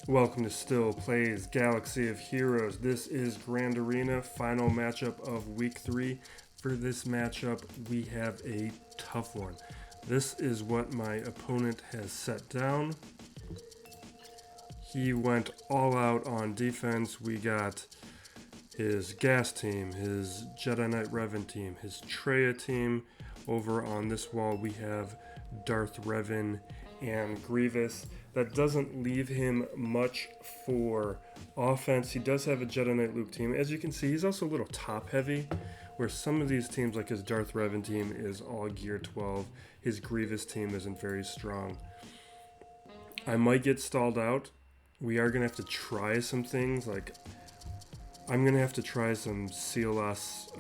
Welcome to Still Plays Galaxy of Heroes. This is Grand Arena, final matchup of Week 3. For this matchup, we have a tough one. This is what my opponent has set down. He went all out on defense. We got his GAC team, his Jedi Knight Revan team, his Traya team. Over on this wall, we have Darth Revan and Grievous. That doesn't leave him much for offense. He does have a Jedi Knight Luke team. As you can see, he's also a little top heavy, where some of these teams, like his Darth Revan team, is all gear 12. His Grievous team isn't very strong. I might get stalled out. We are going to have to try some things. Like, I'm going to have to try some CLS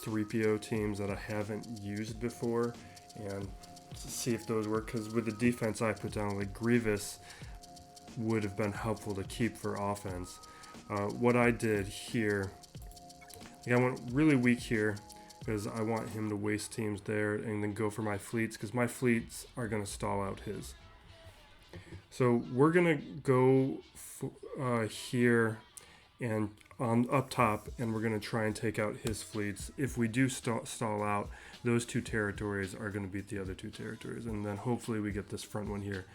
3PO teams that I haven't used before and see if those work, because with the defense I put down, like Grievous would have been helpful to keep for offense. What I did here, like, I went really weak here because I want him to waste teams there and then go for my fleets, because my fleets are going to stall out his. So we're going to go here and on up top, and we're going to try and take out his fleets. If we do stall out, those two territories are going to beat the other two territories, and then hopefully we get this front one here.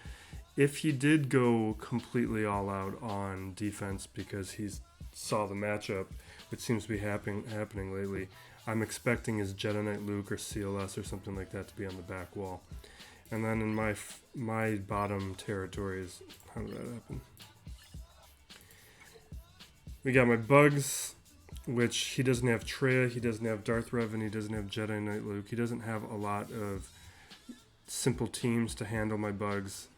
If he did go completely all out on defense because he saw the matchup, which seems to be happening lately, I'm expecting his Jedi Knight Luke or CLS or something like that to be on the back wall. And then in my bottom territories, how did that happen? We got my bugs, which he doesn't have Traya, he doesn't have Darth Revan, he doesn't have Jedi Knight Luke. He doesn't have a lot of simple teams to handle my bugs.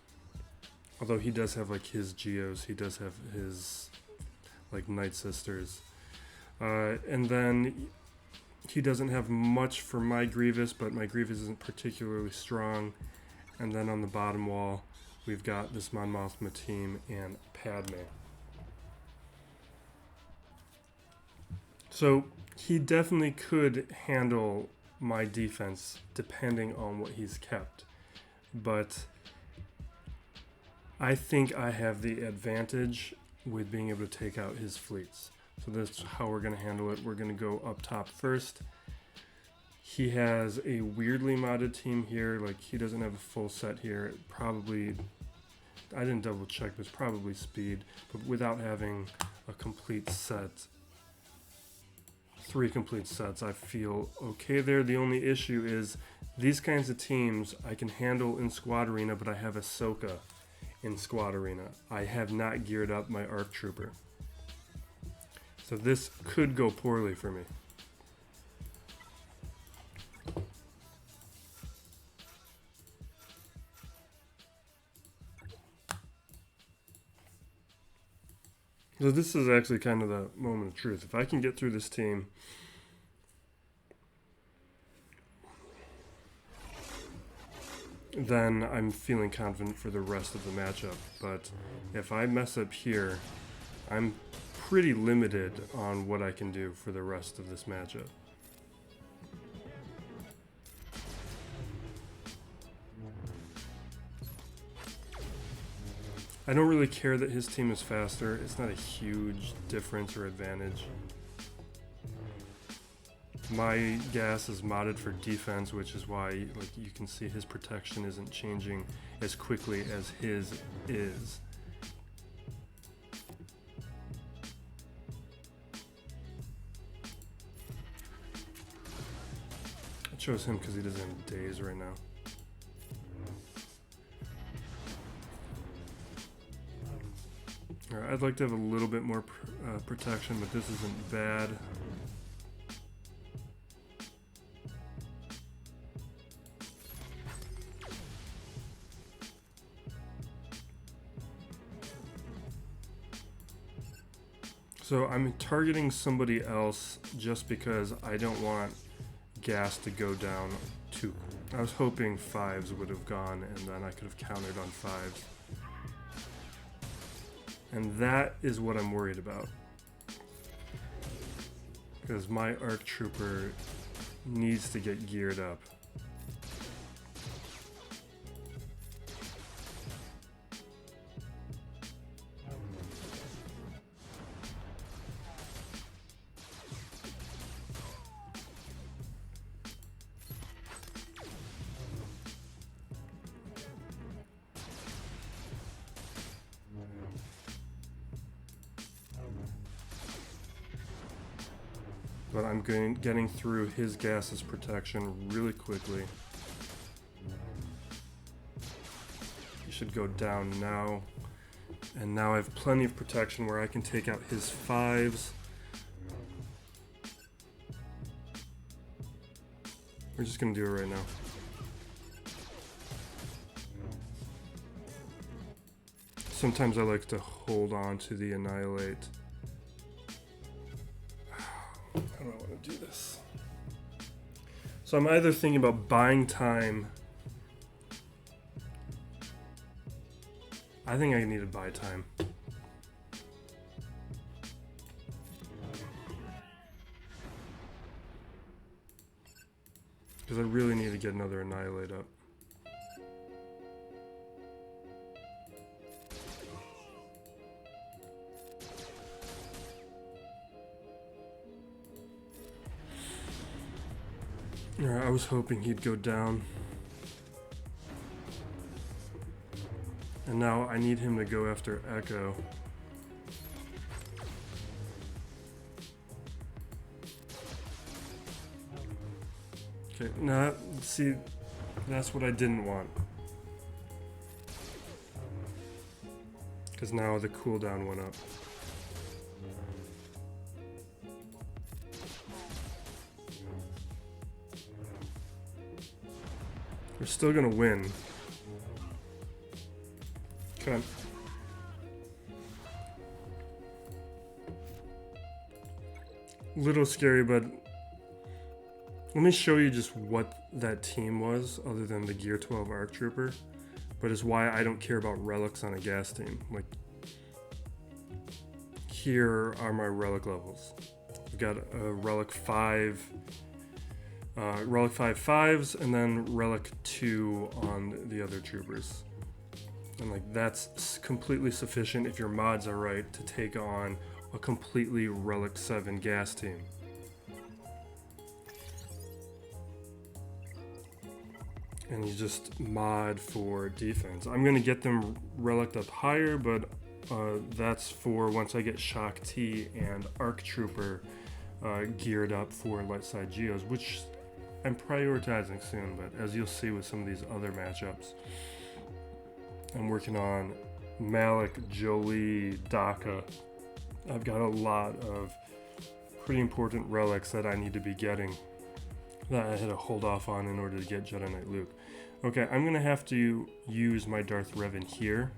Although he does have like his Geos, he does have his like Night Sisters. And then he doesn't have much for my Grievous, but my Grievous isn't particularly strong. And then on the bottom wall, we've got this Mon Mothma team and Padme. So he definitely could handle my defense depending on what he's kept. But I think I have the advantage with being able to take out his fleets. So that's how we're going to handle it. We're going to go up top first. He has a weirdly modded team here. Like, he doesn't have a full set here. Probably, I didn't double check, but it's probably speed. But without having a complete set, 3 complete sets, I feel okay there. The only issue is these kinds of teams I can handle in Squad Arena, but I have Ahsoka in Squad Arena. I have not geared up my ARC Trooper. So this could go poorly for me. So this is actually kind of the moment of truth. If I can get through this team, then I'm feeling confident for the rest of the matchup. But if I mess up here, I'm pretty limited on what I can do for the rest of this matchup. I don't really care that his team is faster. It's not a huge difference or advantage. My gas is modded for defense, which is why, like, you can see his protection isn't changing as quickly as his is. I chose him because he doesn't have days right now. Alright, I'd like to have a little bit more protection, but this isn't bad. So I'm targeting somebody else just because I don't want gas to go down too. I was hoping 5s would have gone, and then I could have countered on 5s. And that is what I'm worried about. Because my ARC Trooper needs to get geared up. but I'm getting through his gas's protection really quickly. He should go down now. And now I have plenty of protection where I can take out his 5s. We're just going to do it right now. Sometimes I like to hold on to the Annihilate. How do I want to do this? So I'm either thinking about buying time. I think I need to buy time. Because I really need to get another Annihilate up. Alright, I was hoping he'd go down. And now I need him to go after Echo. Okay, now, see, that's what I didn't want. Because now the cooldown went up. We're still gonna win. Okay. Little scary, but let me show you just what that team was, other than the Gear 12 ARC Trooper, but is why I don't care about relics on a gas team. Like, here are my relic levels. I've got a relic 5, relic 5/5s, and then relic 2 on the other troopers. And like, that's completely sufficient if your mods are right to take on a completely relic 7 gas team. And you just mod for defense. I'm gonna get them relic up higher, but that's for once I get Shock T and Arc Trooper geared up for light side geos, which I'm prioritizing soon, but as you'll see with some of these other matchups, I'm working on Malik, Jolie, Daka. I've got a lot of pretty important relics that I need to be getting that I had to hold off on in order to get Jedi Knight Luke. Okay, I'm gonna have to use my Darth Revan here,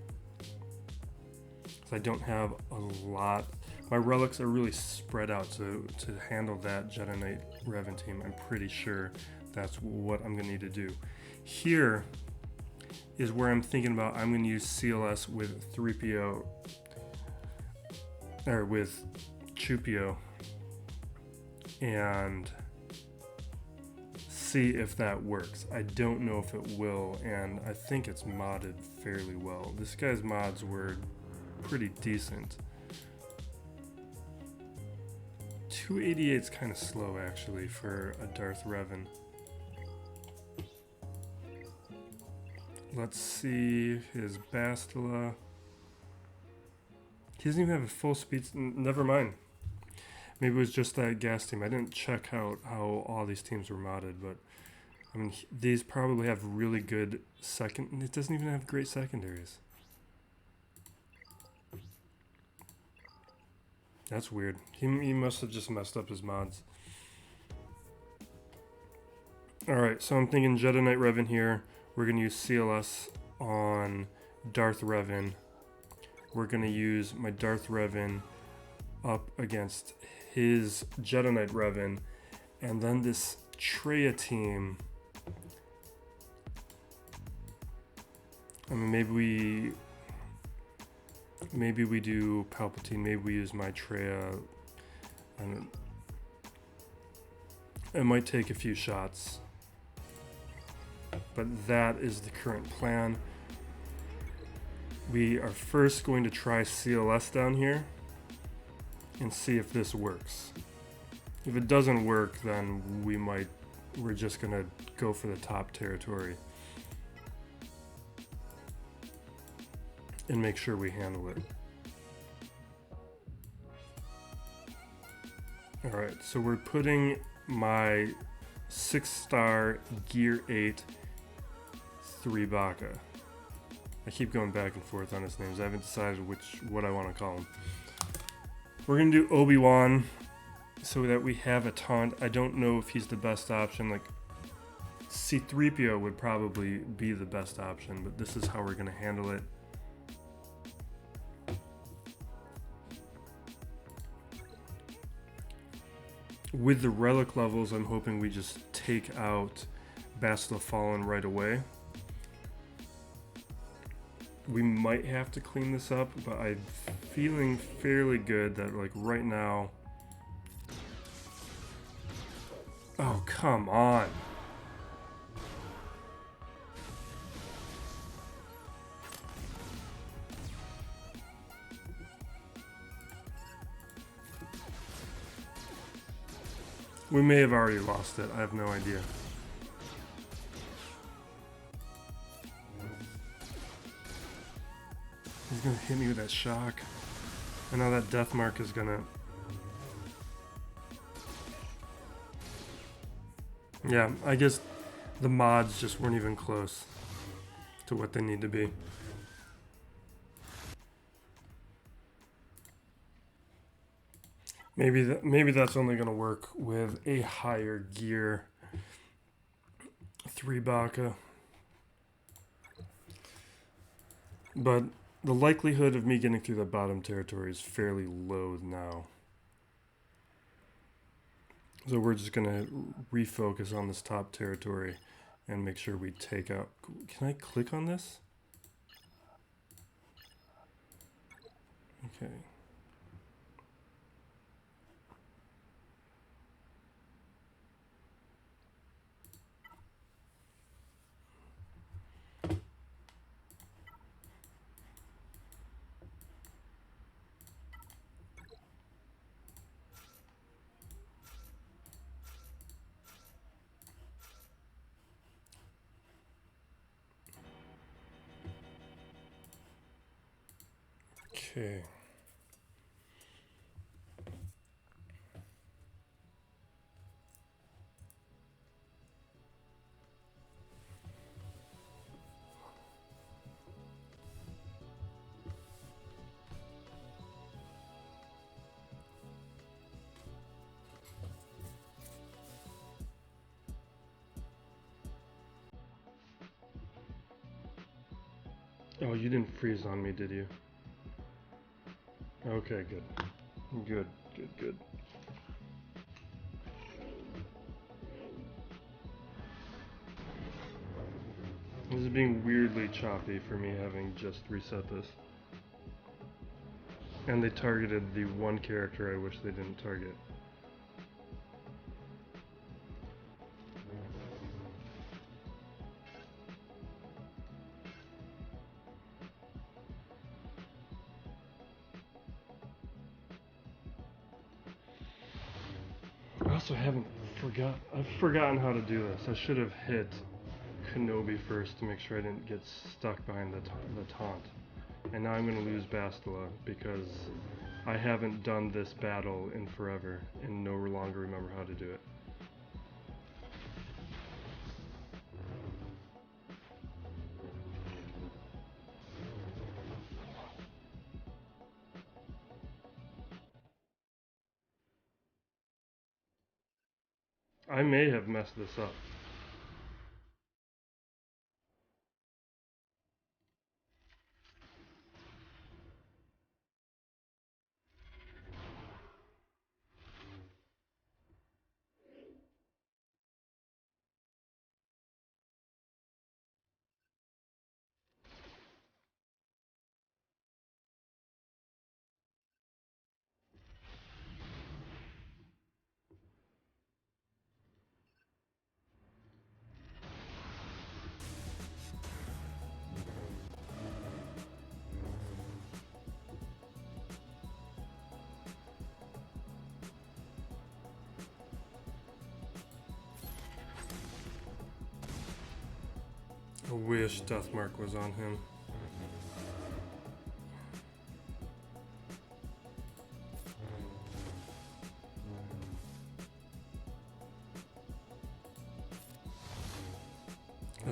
because I don't have a lot. My relics are really spread out, so to handle that Jedi Knight Revan team, I'm pretty sure that's what I'm gonna need to do. Here is where I'm thinking about I'm gonna use CLS with 3PO, or with Chupio, and see if that works. I don't know if it will, and I think it's modded fairly well. This guy's mods were pretty decent. 288 is kind of slow actually for a Darth Revan. Let's see his Bastila. He doesn't even have a full speed. Never mind. Maybe it was just that gas team. I didn't check out how all these teams were modded, but I mean, these probably have really good second. It doesn't even have great secondaries. That's weird. He must have just messed up his mods. Alright, so I'm thinking Jedi Knight Revan here. We're going to use CLS on Darth Revan. We're going to use my Darth Revan up against his Jedi Knight Revan. And then this Traya team. I mean, maybe we do Palpatine. Maybe we use my Traya. It might take a few shots, but that is the current plan. We are first going to try CLS down here and see if this works. If it doesn't work, then we're just gonna go for the top territory and make sure we handle it. Alright, so we're putting my 6-star Gear 8 3 Baka. I keep going back and forth on his names. I haven't decided what I want to call him. We're going to do Obi-Wan so that we have a taunt. I don't know if he's the best option. Like, C-3PO would probably be the best option, but this is how we're going to handle it. With the relic levels, I'm hoping we just take out Bastila Fallen right away. We might have to clean this up, but I'm feeling fairly good that, like, right now... Oh, come on! We may have already lost it. I have no idea. He's gonna hit me with that shock. I know that death mark is gonna... Yeah, I guess the mods just weren't even close to what they need to be. Maybe that's only gonna work with a higher gear 3 Baka. But the likelihood of me getting through the bottom territory is fairly low now. So we're just gonna refocus on this top territory and make sure we take out... Can I click on this? Okay. Okay. Oh, you didn't freeze on me, did you? Okay, good. Good, good, good. This is being weirdly choppy for me having just reset this. And they targeted the one character I wish they didn't target. I also I've forgotten how to do this. I should have hit Kenobi first to make sure I didn't get stuck behind the taunt. And now I'm going to lose Bastila because I haven't done this battle in forever and no longer remember how to do it. I may have messed this up. I wish Deathmark was on him.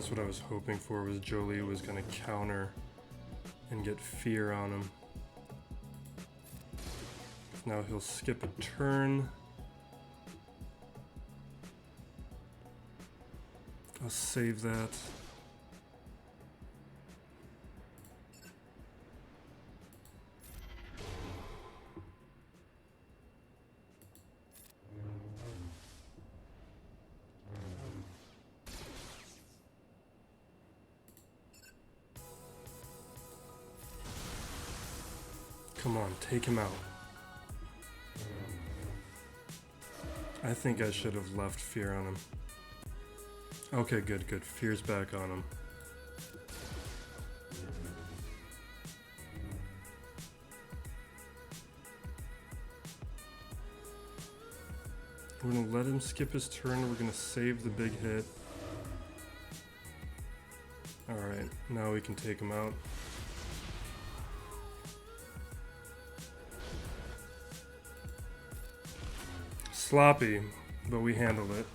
That's what I was hoping for, was Jolie was gonna counter and get fear on him. Now he'll skip a turn. I'll save that. Come on, take him out. I think I should have left fear on him. Okay, good, good. Fear's back on him. We're gonna let him skip his turn. We're gonna save the big hit. Alright, now we can take him out. Sloppy, but we handled it.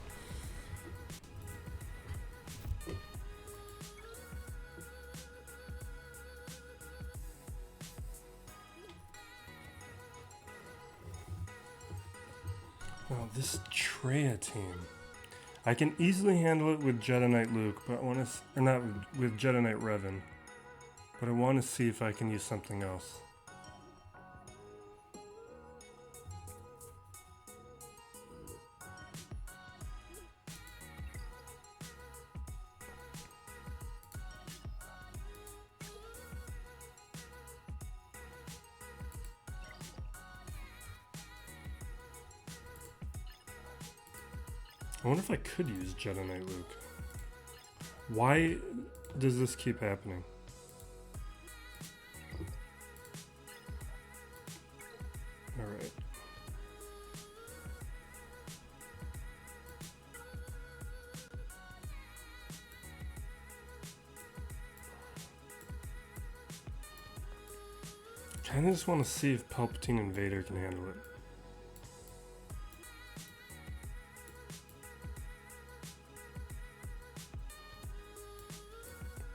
Oh, this Treya team. I can easily handle it with Jedi Knight Luke, but I want to, or not with Jedi Knight Revan, but I want to see if I can use something else. I wonder if I could use Jedi Knight Luke. Why does this keep happening? Alright. Kinda just want to see if Palpatine and Vader can handle it.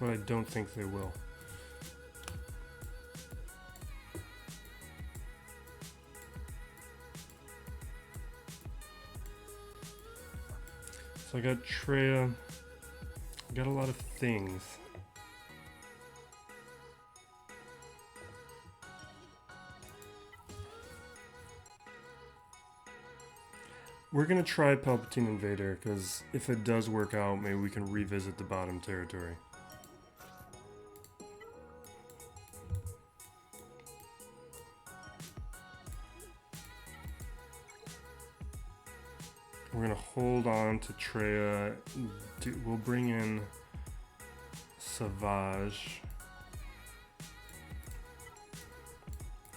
But I don't think they will. So I got Treya. I got a lot of things. We're gonna try Palpatine and Vader, because if it does work out, maybe we can revisit the bottom territory. We're gonna hold on to Treya. We'll bring in Savage.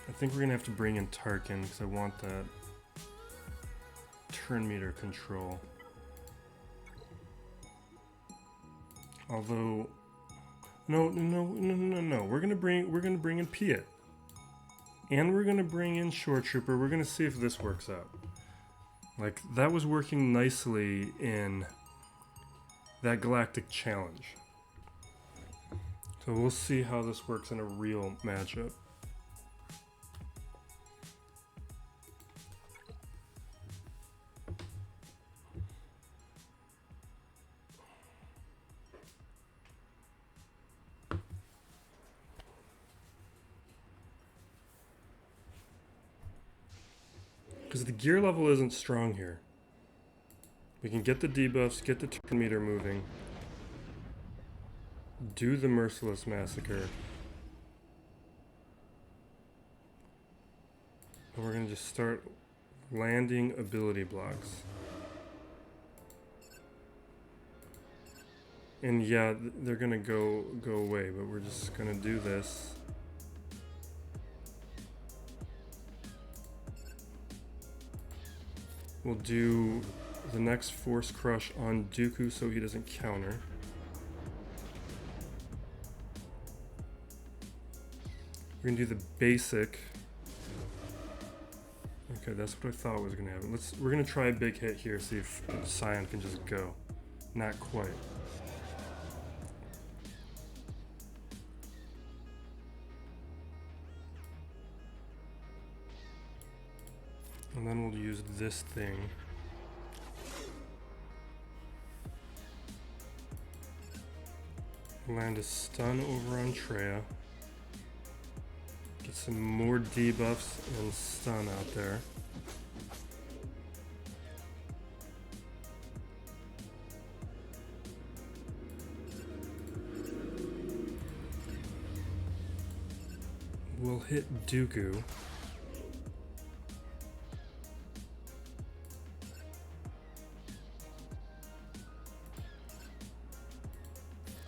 I think we're gonna have to bring in Tarkin because I want that turn meter control. Although, no. We're gonna bring in Piet, and we're gonna bring in Shore Trooper. We're gonna see if this works out. Like, that was working nicely in that Galactic Challenge. So we'll see how this works in a real matchup. Because the gear level isn't strong here. We can get the debuffs, get the turn meter moving, do the Merciless Massacre, and we're going to just start landing ability blocks. And yeah, they're going to go away, but we're just going to do this. We'll do the next Force Crush on Dooku so he doesn't counter. We're gonna do the basic. Okay, that's what I thought was gonna happen. We're gonna try a big hit here, see if Scion can just go. Not quite. And then we'll use this thing. Land a stun over on Treya. Get some more debuffs and stun out there. We'll hit Dooku.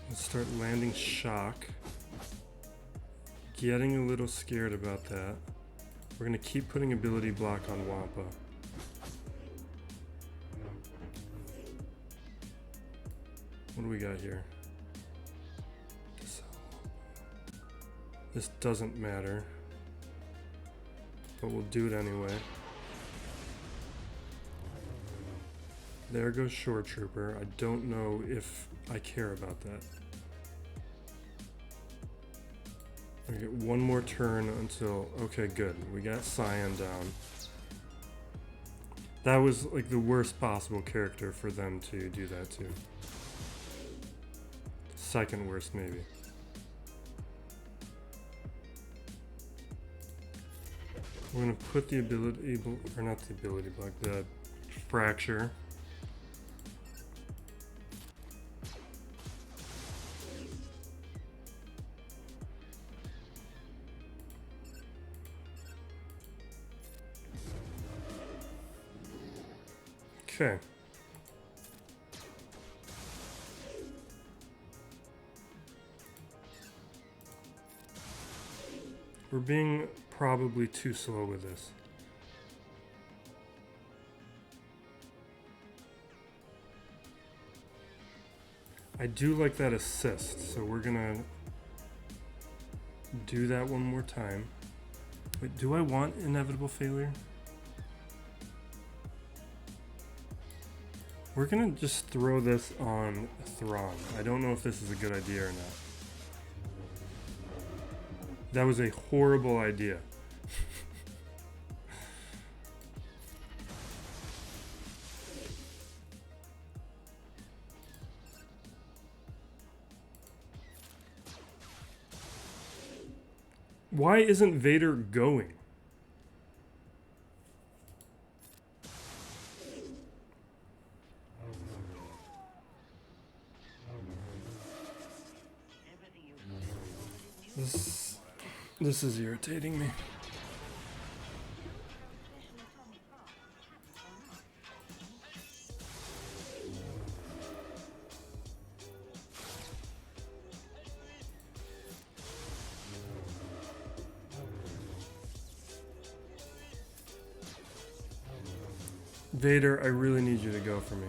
Let's start landing shock. Getting a little scared about that. We're gonna keep putting ability block on Wampa. What do we got here? This doesn't matter, but we'll do it anyway. There goes Shore Trooper. I don't know if I care about that. We get one more turn until, okay, good. We got Cyan down. That was like the worst possible character for them to do that to. Second worst, maybe. We're gonna put the ability, or not the ability block, the fracture. Okay. We're being probably too slow with this. I do like that assist, so we're gonna do that one more time. Wait, do I want inevitable failure? We're gonna just throw this on Thrawn. I don't know if this is a good idea or not. That was a horrible idea. Why isn't Vader going? This is irritating me. Vader, I really need you to go for me.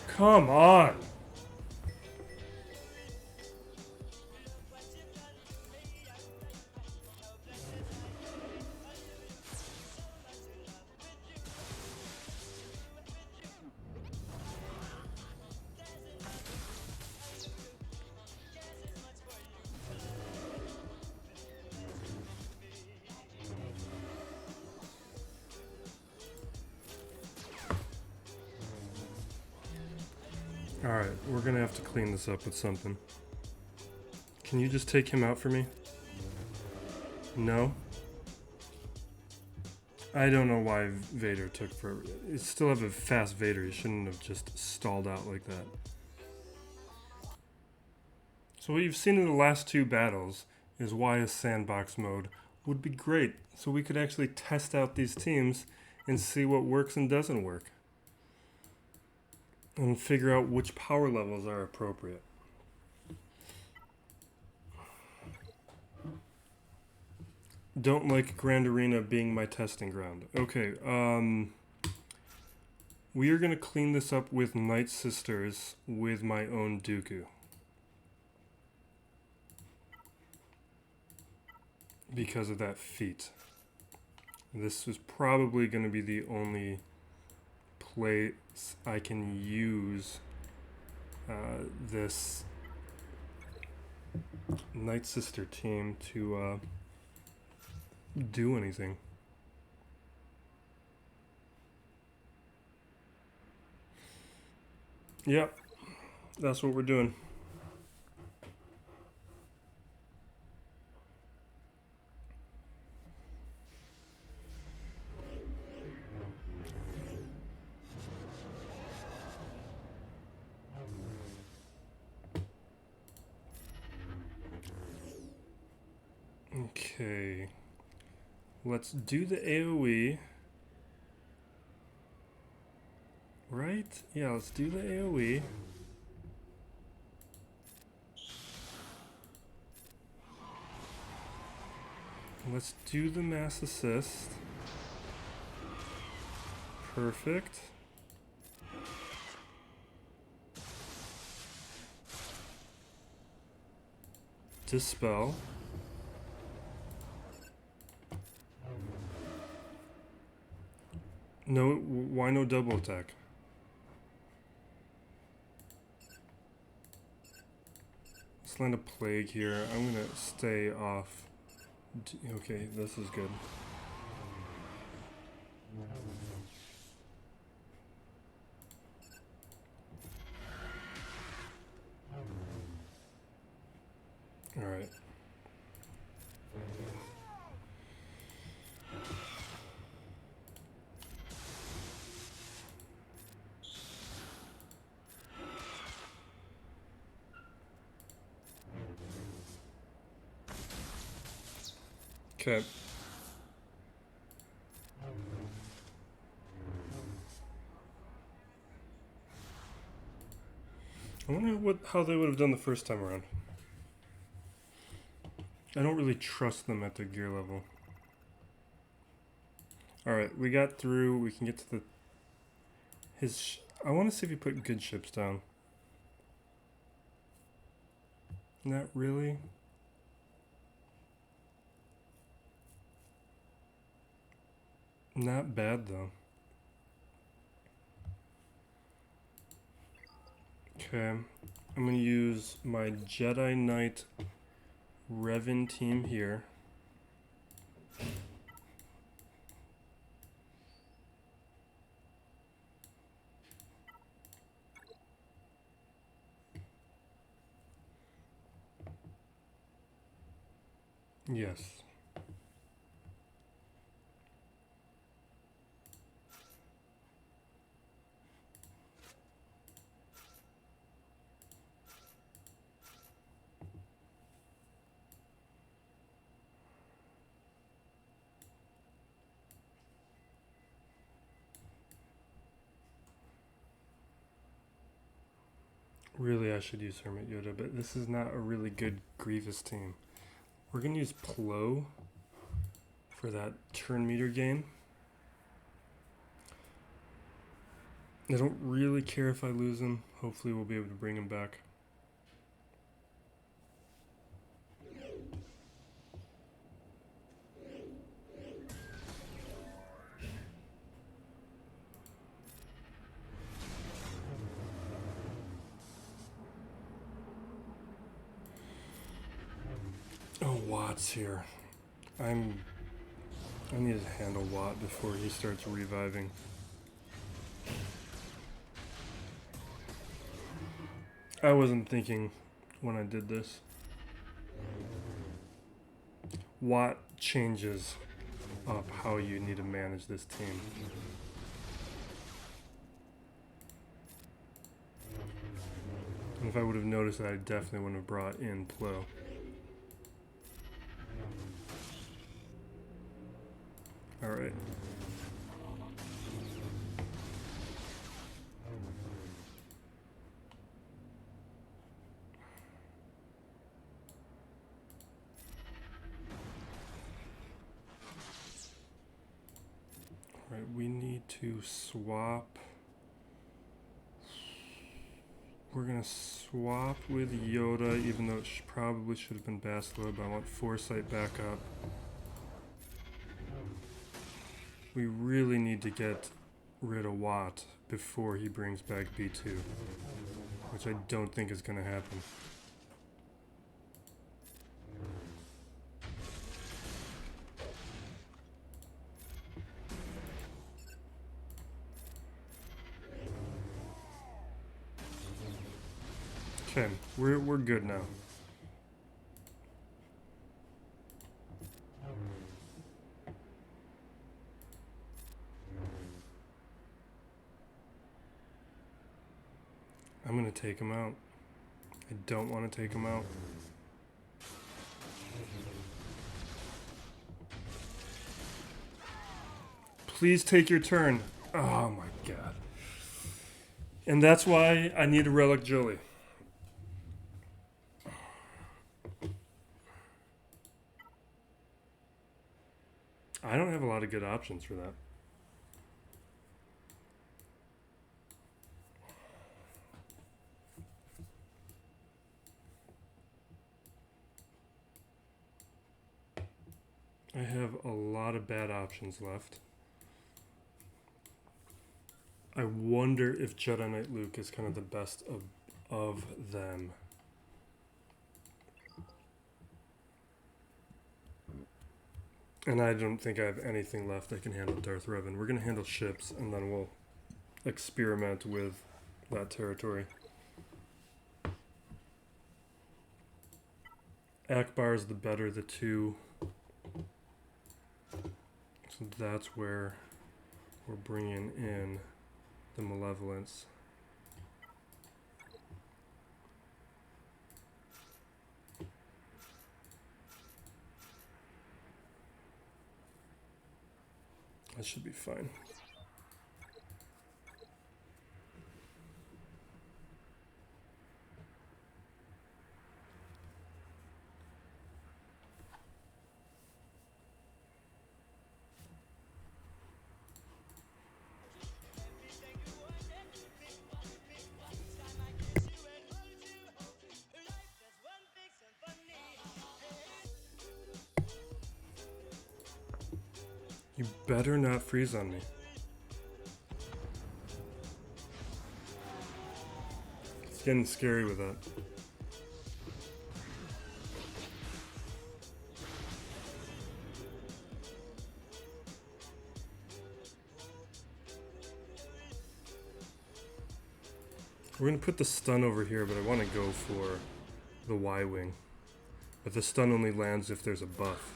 Come on! Alright, we're gonna have to clean this up with something. Can you just take him out for me? No? I don't know why Vader took forever. You still have a fast Vader, you shouldn't have just stalled out like that. So what you've seen in the last two battles is why a sandbox mode would be great. So we could actually test out these teams and see what works and doesn't work. And figure out which power levels are appropriate. Don't like Grand Arena being my testing ground. Okay, we are going to clean this up with Night Sisters with my own Dooku. Because of that feat. This is probably going to be the only place I can use this Night Sister team to do anything. Yep, that's what we're doing. Okay, let's do the AoE. Right? Yeah, let's do the AoE. Let's do the mass assist. Perfect. Dispel. No, why no double attack? Let's land a plague here. I'm gonna stay off. Okay, this is good. Alright. Okay. I wonder how they would have done the first time around. I don't really trust them at the gear level. Alright, we got through. We can get to I want to see if he put good ships down. Not really. Not bad though. Okay, I'm gonna use my Jedi Knight Revan team here. Yes. Really, I should use Hermit Yoda, but this is not a really good Grievous team. We're going to use Plo for that turn meter gain. I don't really care if I lose him. Hopefully we'll be able to bring him back. Oh, Watt's here. I need to handle Watt before he starts reviving. I wasn't thinking when I did this. Watt changes up how you need to manage this team. And if I would have noticed that, I definitely wouldn't have brought in Plo. Alright. Alright, we need to swap. We're gonna swap with Yoda, even though it probably should have been Bastila, but I want Foresight back up. We really need to get rid of Watt before he brings back B2, which I don't think is gonna happen. We're good now. I'm gonna take him out. I don't want to take him out. Please take your turn. Oh my god. And that's why I need a Relic Jolly. I don't have a lot of good options for that. I have a lot of bad options left. I wonder if Jedi Knight Luke is kind of the best of them. And I don't think I have anything left that can handle Darth Revan. We're going to handle ships, and then we'll experiment with that territory. Akbar is the better of the two. So that's where we're bringing in the Malevolence. That should be fine. You better not freeze on me. It's getting scary with that. We're going to put the stun over here, but I want to go for the Y-Wing. But the stun only lands if there's a buff.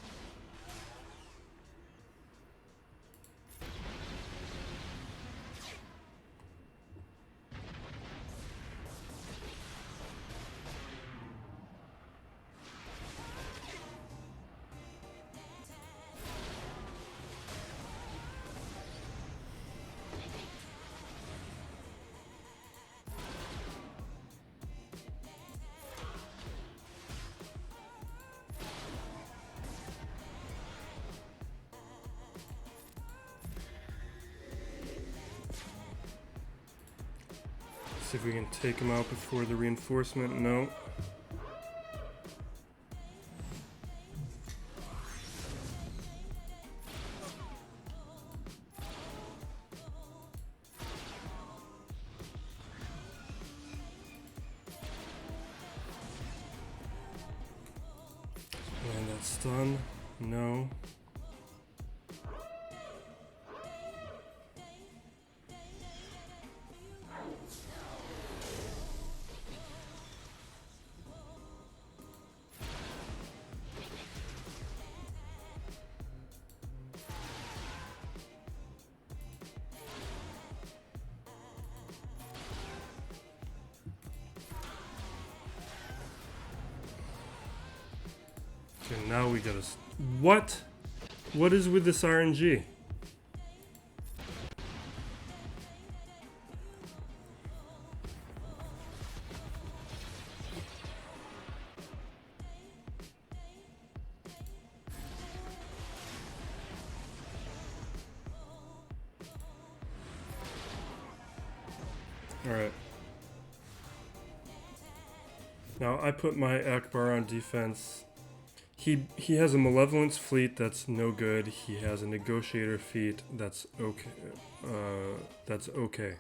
See if we can take him out before the reinforcement. No. And that stun. No. Okay, now we gotta... What? What is with this RNG? Alright. Now, I put my Akbar on defense. He has a Malevolence fleet that's no good. He has a Negotiator fleet that's okay.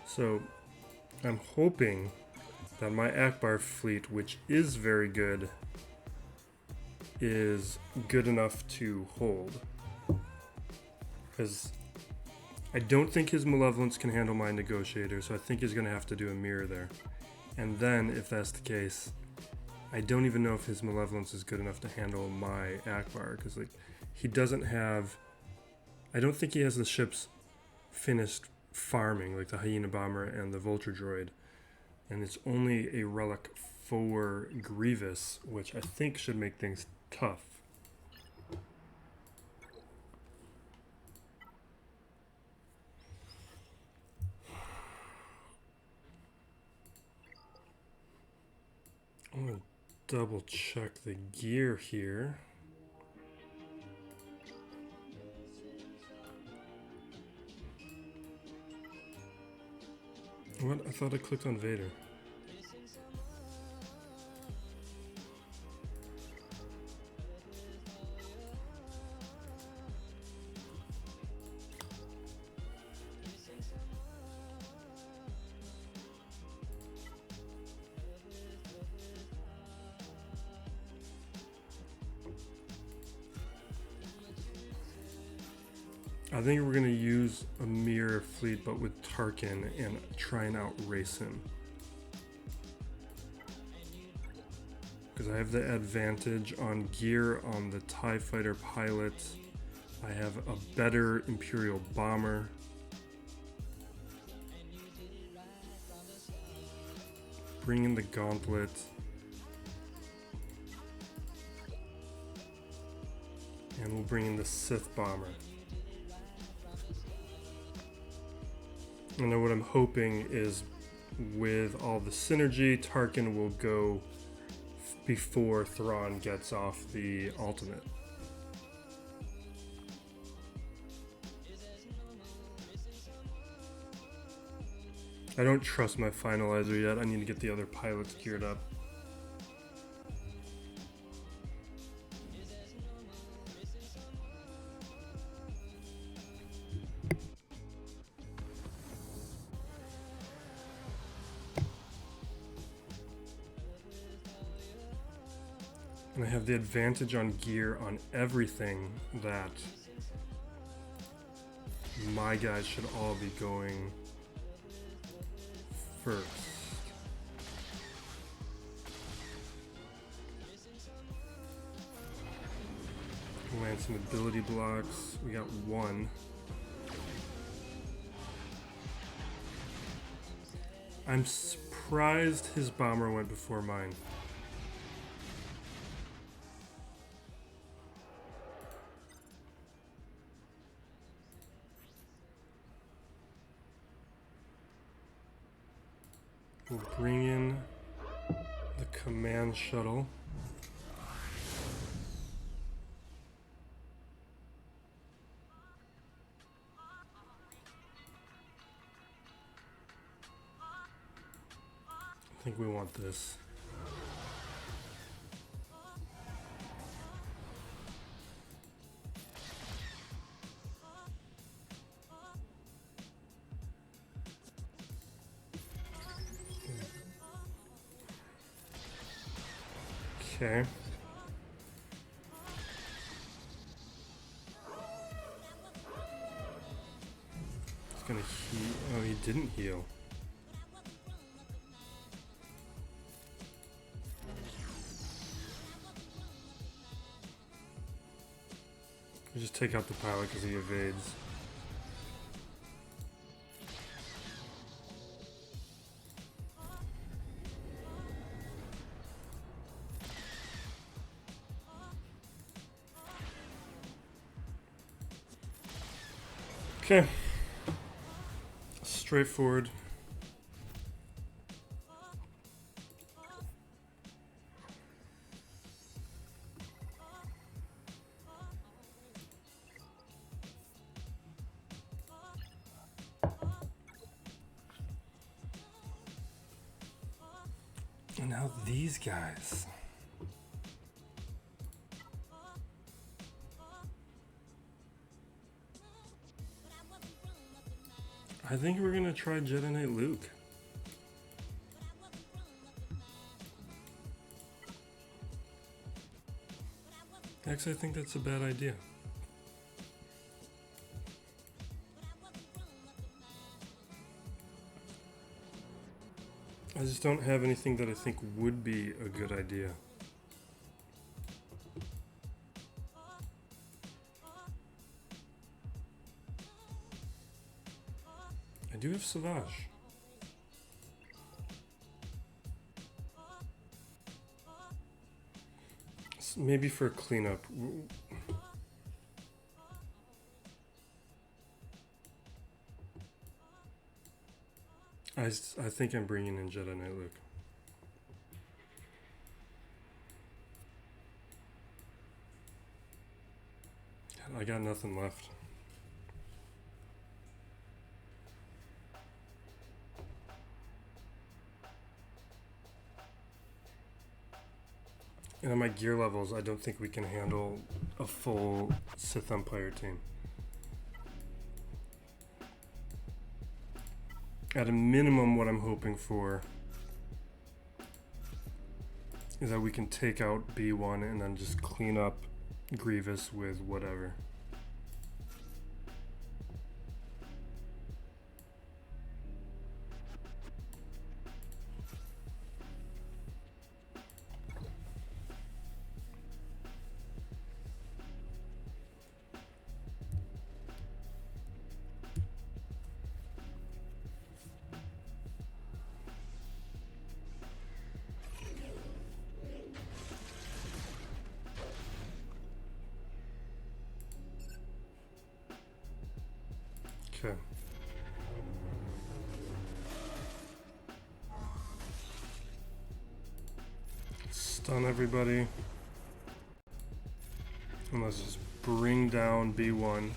So, I'm hoping that my Akbar fleet, which is very good, is good enough to hold. Because I don't think his Malevolence can handle my Negotiator, so I think he's going to have to do a mirror there. And then, if that's the case, I don't even know if his Malevolence is good enough to handle my Akbar, because like he doesn't have. I don't think he has the ships finished farming, like the Hyena Bomber and the Vulture Droid, and it's only a relic for Grievous, which I think should make things tough. I'm gonna double check the gear here. What? I thought I clicked on Vader. I think we're going to use a mirror fleet, but with Tarkin, and try and outrace him. Because I have the advantage on gear on the TIE Fighter pilot. I have a better Imperial bomber. Bring in the Gauntlet. And we'll bring in the Sith bomber. And then what I'm hoping is with all the synergy, Tarkin will go before Thrawn gets off the ultimate. I don't trust my finalizer yet. I need to get the other pilots geared up. And I have the advantage on gear on everything that my guys should all be going first. Land some ability blocks. We got one. I'm surprised his bomber went before mine. We'll bring in the command shuttle. I think we want this. Okay. He's gonna heal. Oh, he didn't heal. We just take out the pilot because he evades. Okay. Straightforward. And now these guys. I think we're gonna try Jedi Knight Luke. Actually, I think that's a bad idea. I just don't have anything that I think would be a good idea. I do have Savage. Maybe for a cleanup. I think I'm bringing in Jedi Knight Luke. I got nothing left. And on my gear levels, I don't think we can handle a full Sith Empire team. At a minimum, what I'm hoping for is that we can take out B1 and then just clean up Grievous with whatever. Okay. Stun everybody. And let's just bring down B1.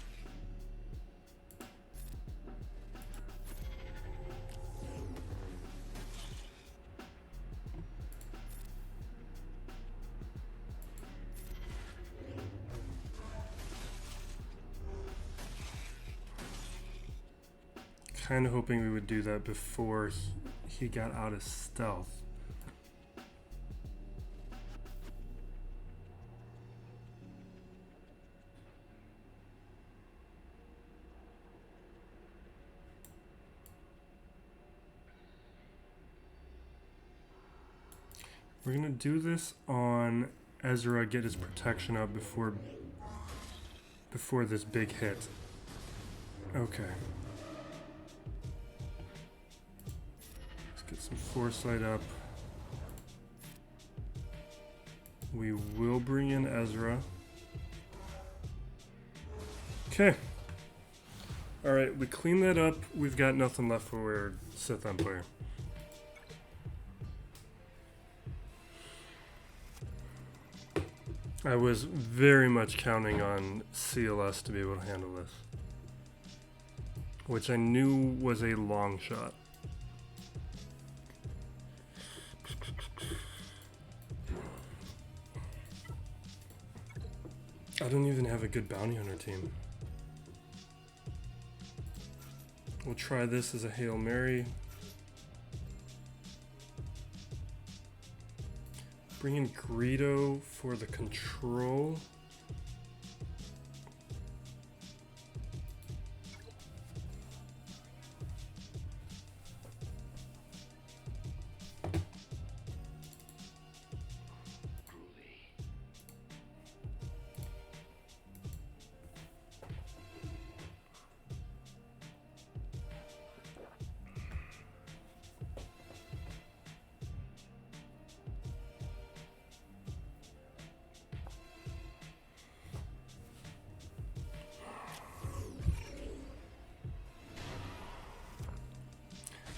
Kind of hoping we would do that before he got out of stealth. We're gonna do this on Ezra, get his protection up before this big hit. Okay. Let's get some foresight up. We will bring in Ezra. Okay. Alright, we clean that up. We've got nothing left for Sith Empire. I was very much counting on CLS to be able to handle this, which I knew was a long shot. I don't even have a good bounty hunter team. We'll try this as a Hail Mary. Bring in Greedo for the control.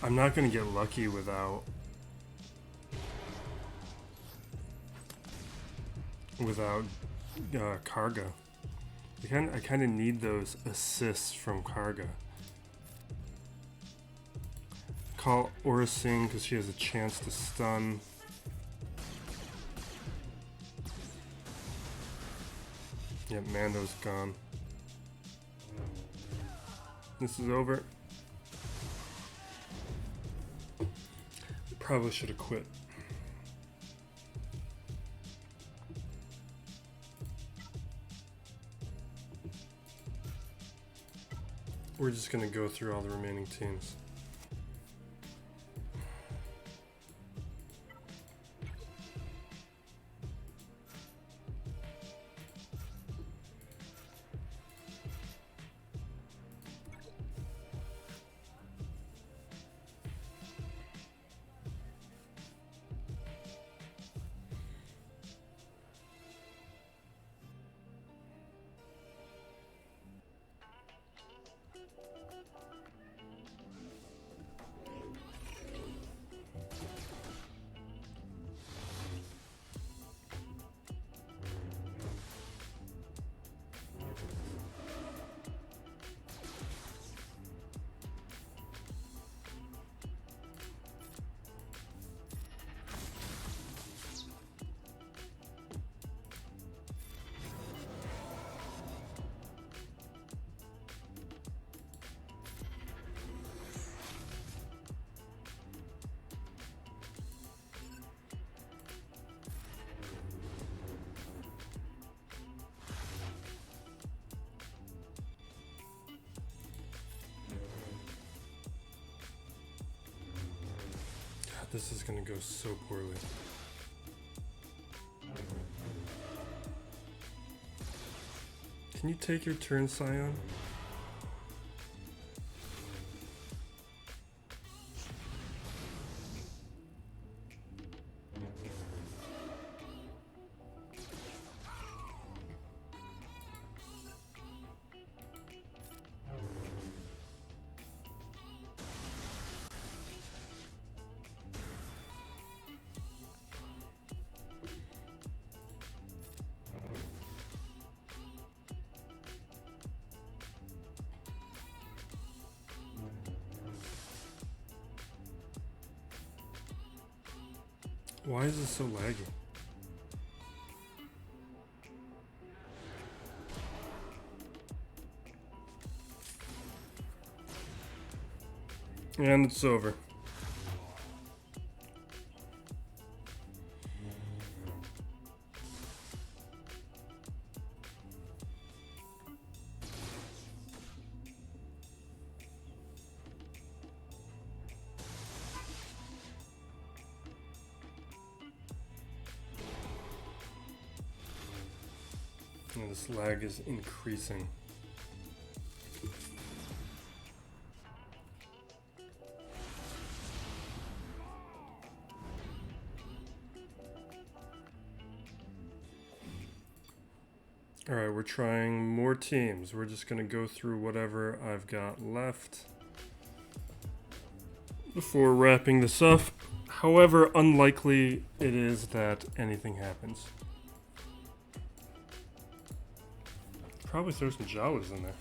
I'm not going to get lucky without Karga. I kind of need those assists from Karga. Call Aura Singh because she has a chance to stun. Yep, Mando's gone. This is over. Probably should have quit. We're just going to go through all the remaining teams. this is gonna go so poorly. Can you take your turn, Scion? Why is it so laggy? And it's over. And this lag is increasing. Alright, we're trying more teams. We're just going to go through whatever I've got left before wrapping this up. However unlikely it is that anything happens. Probably throw some Jawas in there.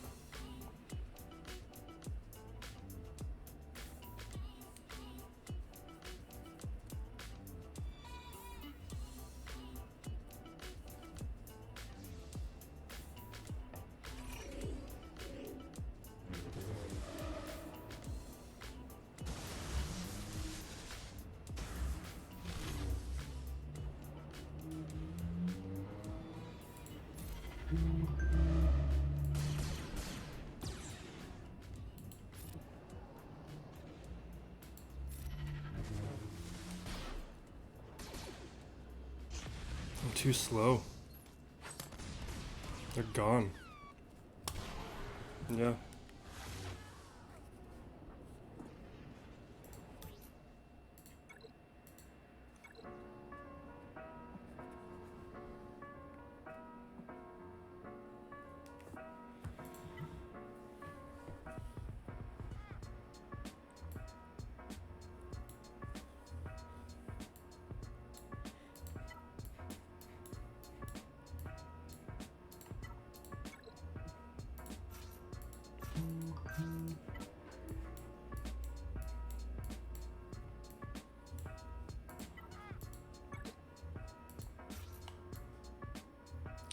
I'm too slow. They're gone. Yeah.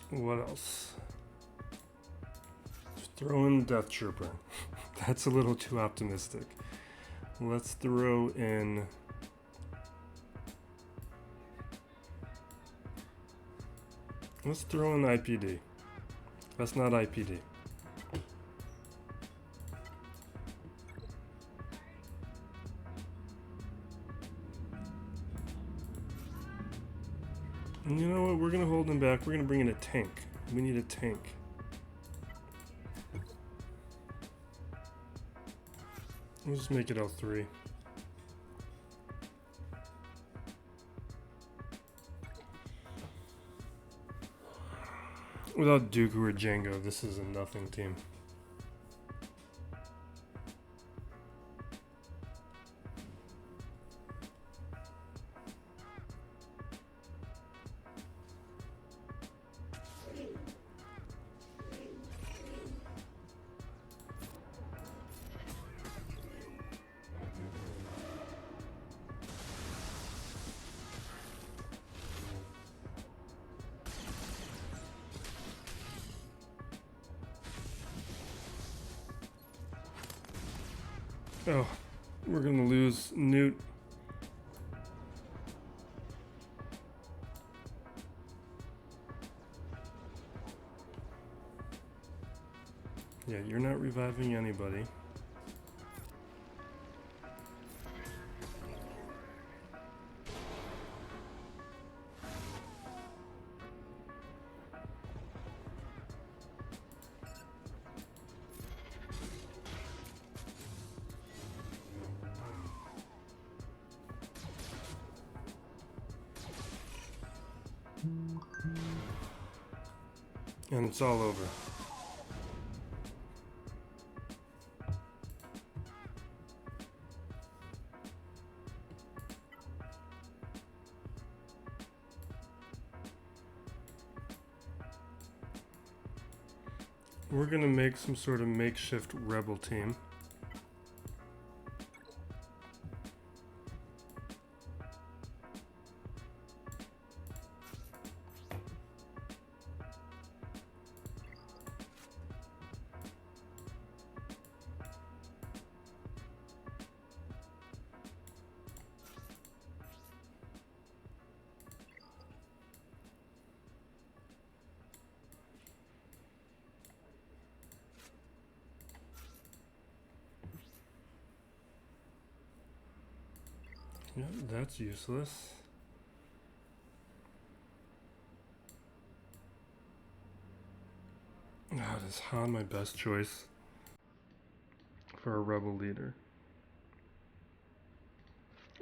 What else? Just throw in Death Trooper. That's a little too optimistic. Let's throw in... Let's throw in IPD. That's not IPD. And you know what? We're going to hold him back. We're going to bring in a tank. We need a tank. We'll just make it L3. Without Dooku or Django, this is a nothing team. Oh, we're gonna lose Newt. Yeah, you're not reviving anybody. And it's all over. We're gonna make some sort of makeshift rebel team. Yeah, that's useless. God, is Han my best choice for a rebel leader?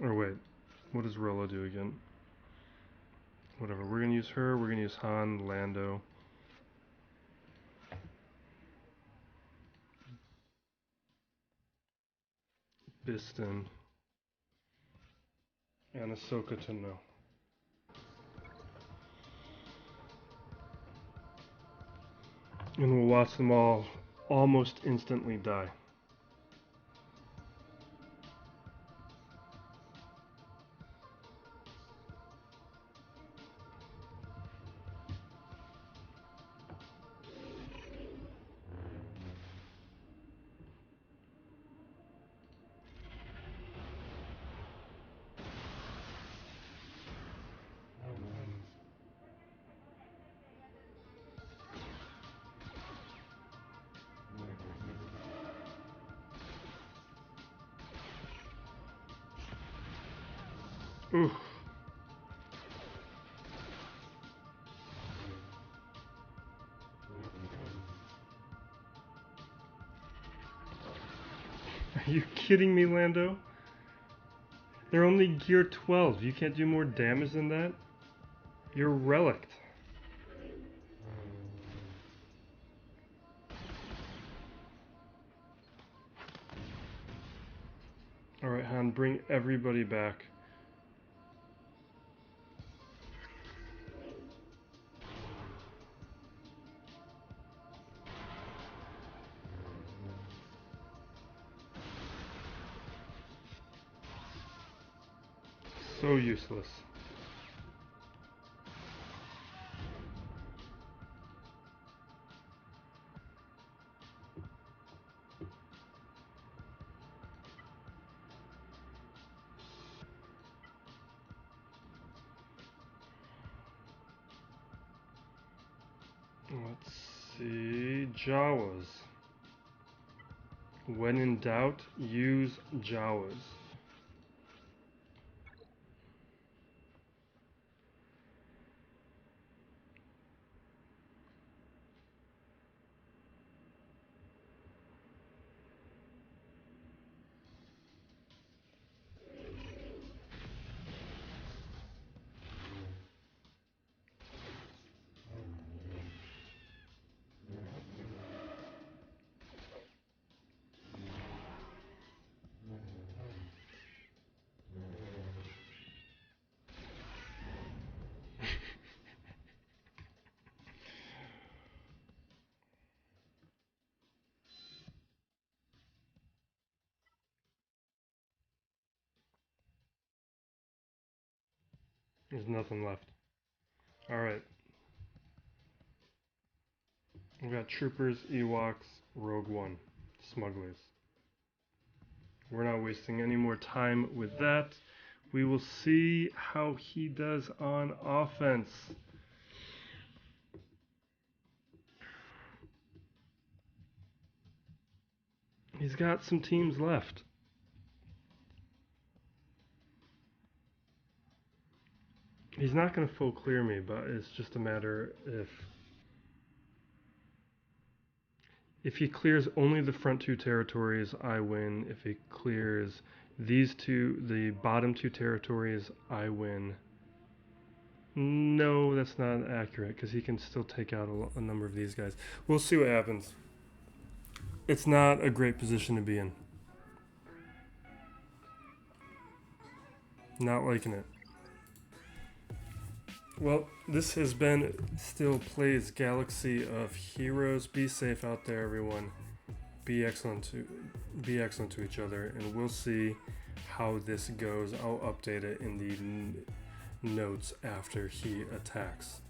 Or wait, what does Rolo do again? Whatever, we're gonna use her, we're gonna use Han, Lando. Biston. And Ahsoka Tano. And we'll watch them all almost instantly die. Oof. Are you kidding me, Lando? They're only gear 12. You can't do more damage than that? You're relicked. Alright, Han, bring everybody back. So useless. Let's see. Jawas. When in doubt, use Jawas. There's nothing left. Alright. We've got Troopers, Ewoks, Rogue One, Smugglers. We're not wasting any more time with that. We will see how he does on offense. He's got some teams left. He's not going to full clear me, but it's just a matter if he clears only the front two territories, I win. If he clears these two, the bottom two territories, I win. No, that's not accurate because he can still take out a number of these guys. We'll see what happens. It's not a great position to be in. Not liking it. Well, this has been Still Plays Galaxy of Heroes. Be safe out there, everyone. Be excellent to each other, and we'll see how this goes. I'll update it in the notes after he attacks.